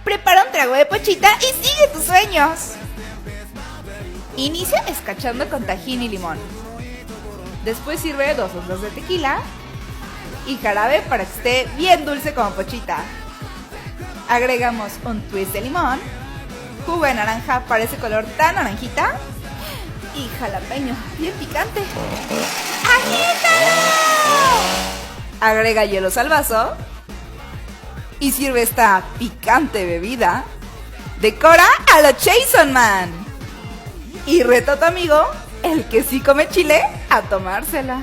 Prepara un trago de pochita y sigue tus sueños. Inicia escarchando con tajín y limón. Después sirve 2 onzas de tequila y jarabe para que esté bien dulce como pochita. Agregamos un twist de limón, jugo de naranja para ese color tan naranjita y jalapeño bien picante. ¡Agítalo! Agrega hielos al vaso y sirve esta picante bebida. Decora a lo Jason Man y reta a tu amigo, el que sí come chile, a tomársela.